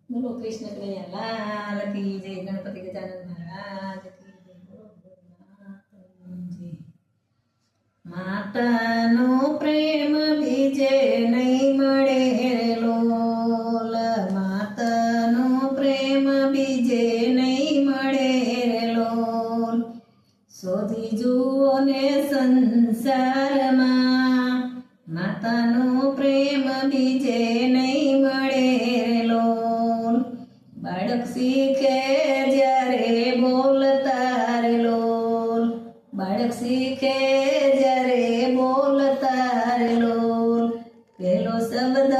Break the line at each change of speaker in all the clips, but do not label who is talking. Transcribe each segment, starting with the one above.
બોલો કૃષ્ણ કનૈયા લાલ કી જય, ગણપતિ ગજાનન મહારાજ કી જય, બોલો ભોળાનાથની જય। માતાનો પ્રેમ બીજે નહીં મળે રે લોલ, માતાનો પ્રેમ બીજે નહીં મળે રે લોલ। શોધી જુઓ ને સંસારમાં, માતાનો પ્રેમ બીજે નહીં મળે રે લોલ। બાળક શીખે જ્યારે બોલતા રે લોલ, બાળક શીખે જ્યારે બોલતા રે લોલ। પહેલો શબ્દ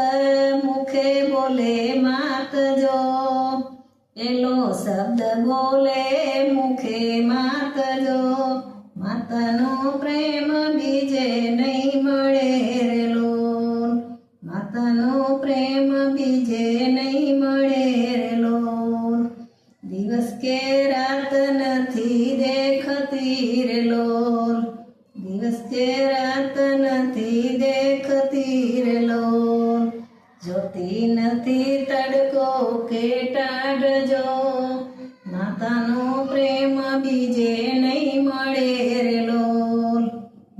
મુખે બોલે માતજો, પહેલો શબ્દ બોલે મુખે માતજો। માતાનો પ્રેમ બીજે નહીં મળે રે લોલ, માતાનો પ્રેમ બીજે નહીં મળે રે લોલ। દિવસ કે રાત નથી દેખતી રે લોલ, દિવસ કે રાત નથી દેખતી રે લોલ। જોતી નથી તડકો કે ટાઢજો, માતાનો પ્રેમ બીજે નહીં મળે રે લોલ,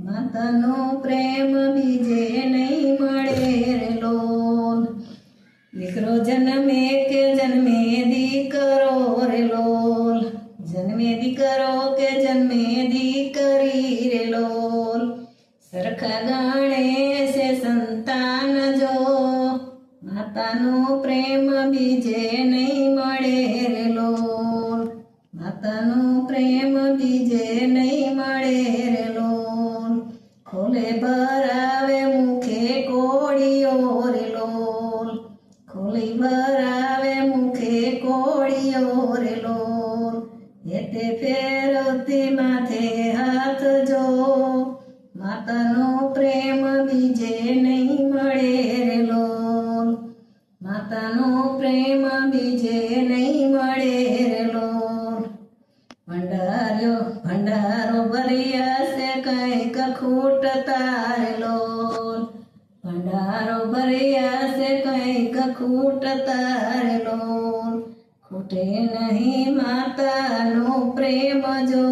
માતાનો પ્રેમ બીજે નહીં મળે રે લોલ। દીકરો જન્મે કે જન્મે દીકરો રે લોલ, જન્મે દીકરો કે જન્મે દીકરી રે લોલ। સરખા ગાણે છે સંતાન જો, માતાનો પ્રેમ બીજે નહીં મળે રે લોલ, માતાનો પ્રેમ બીજે નહીં મળે રે લોલ। ખોલે ભરાવે મુખે કોળીઓ રે લોલ, ખોલી ભરાવે મુખે કોળીઓ રે લોલ। હેતે ફેરવતી માથે હાથ જો, માતાનો પ્રેમ બીજે નહીં મળે રે લોલ, માતાનો પ્રેમ બીજે નહીં મળે રે લોલ। ભંડારો ભર્યા છે કંઈક ખૂટતા રે લોલ, ભંડારો ભર્યા છે કંઈક ખૂટતા રે લોલ। ખૂટે નહીં માતાનો પ્રેમ જો,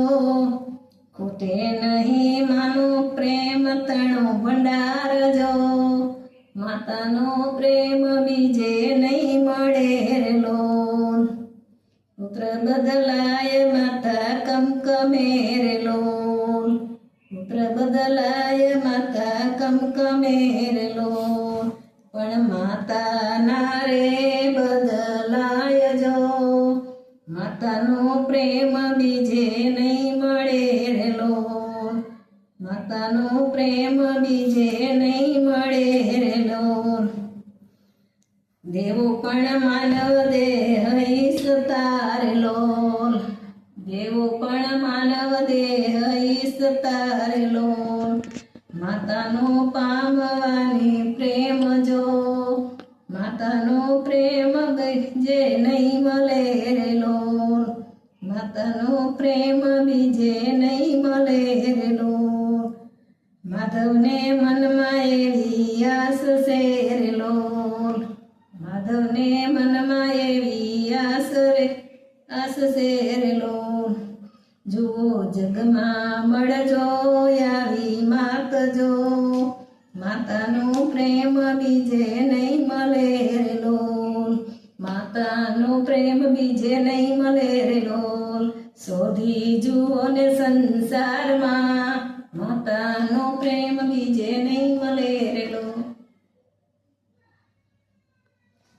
ખૂટે નહીં માનો પ્રેમ તણો ભંડાર જો, માતાનો પ્રેમ બીજે નહીં મળે રે લોલ। પુત્ર બદલાય માતા કમકમે રે લોલ, પુત્ર બદલાય માતા કમકમે રે લોલ। પણ માતાના રે બદલાય જો, માતાનો પ્રેમ બીજે નહીં મળે રે લોલ, માતાનો પ્રેમ બીજે નહીં મળે રે લોલ। દેવો પણ માનવ દેહ ઈચ્છતા રે લોલ, દેવો પણ માનવ દેહ ઈચ્છતા રે લોલ। માતાનો પામવાની પ્રેમ જો, માતાનો પ્રેમ બીજે નહીં મળે રે લોલ, માતાનો પ્રેમ બીજે નહીં મળે રે લોલ। માધવને મનમાં એવી આસ છે રે લોલ, માધવને મનમાં એવી આસ છે રે લોલ। જુઓ જગમાં મળજો આવી માતજો, માતાનો પ્રેમ બીજે નહીં મળે રે લોલ, માતાનો પ્રેમ બીજે નહીં મળે રે લોલ। શોધી જુઓ ને સંસારમાં, માતાનો પ્રેમ બીજે નહીં મળે રે લોલ।